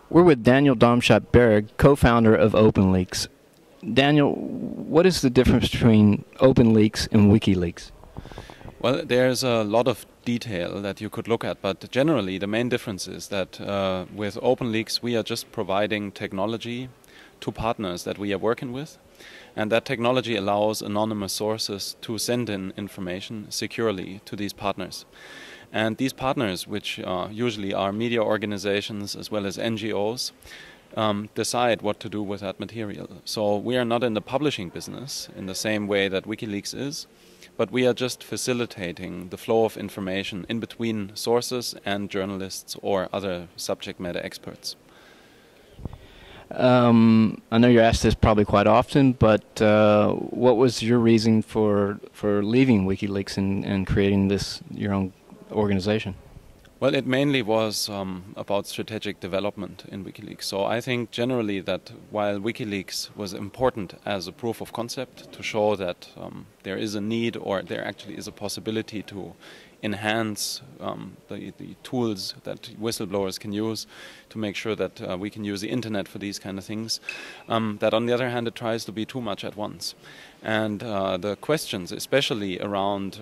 We're with Daniel Domscheit-Berg, co-founder of OpenLeaks. Daniel, what is the difference between OpenLeaks and Wikileaks? Well, there's a lot of detail that you could look at, but generally the main difference is that with OpenLeaks we are just providing technology to partners that we are working with, and that technology allows anonymous sources to send in information securely to these partners. And these partners, which usually are media organizations as well as NGOs, decide what to do with that material. So we are not in the publishing business in the same way that WikiLeaks is, but we are just facilitating the flow of information in between sources and journalists or other subject matter experts. I know you're asked this probably quite often, but what was your reason for leaving WikiLeaks and creating your own organization? Well, it mainly was about strategic development in WikiLeaks. So I think generally that while WikiLeaks was important as a proof of concept to show that there is a need or there actually is a possibility to enhance the tools that whistleblowers can use to make sure that we can use the internet for these kind of things, that on the other hand it tries to be too much at once. And the questions, especially around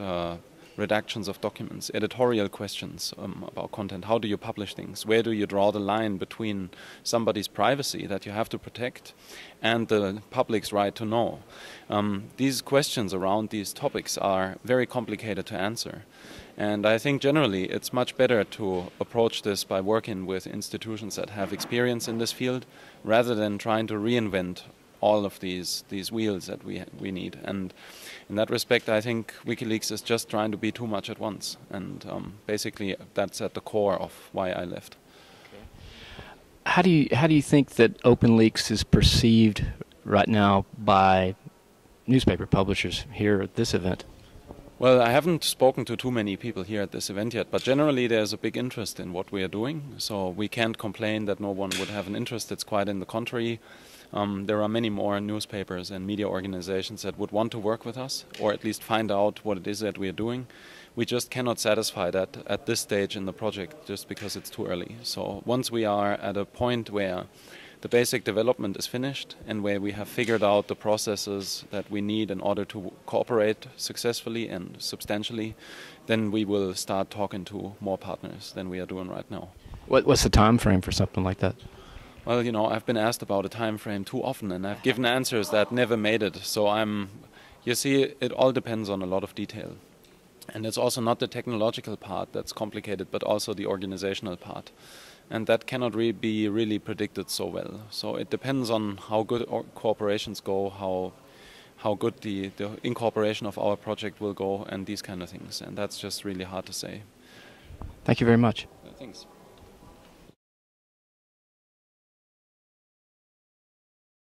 redactions of documents, editorial questions about content. How do you publish things? Where do you draw the line between somebody's privacy that you have to protect and the public's right to know? These questions around these topics are very complicated to answer. And I think generally it's much better to approach this by working with institutions that have experience in this field rather than trying to reinvent all of these wheels that we need. And in that respect, I think WikiLeaks is just trying to be too much at once. And basically, that's at the core of why I left. Okay. How do you think that OpenLeaks is perceived right now by newspaper publishers here at this event? Well, I haven't spoken to too many people here at this event yet, but generally there's a big interest in what we are doing. So we can't complain that no one would have an interest. It's quite in the contrary. There are many more newspapers and media organizations that would want to work with us, or at least find out what it is that we are doing. We just cannot satisfy that at this stage in the project just because it's too early. So once we are at a point where the basic development is finished and where we have figured out the processes that we need in order to cooperate successfully and substantially, then we will start talking to more partners than we are doing right now. What's the time frame for something like that? Well, you know, I've been asked about a time frame too often, and I've given answers that never made it. So you see, it all depends on a lot of detail. And it's also not the technological part that's complicated, but also the organizational part. And that cannot be really predicted so well. So it depends on how good cooperations go, how good the incorporation of our project will go, and these kind of things. And that's just really hard to say. Thank you very much. Thanks.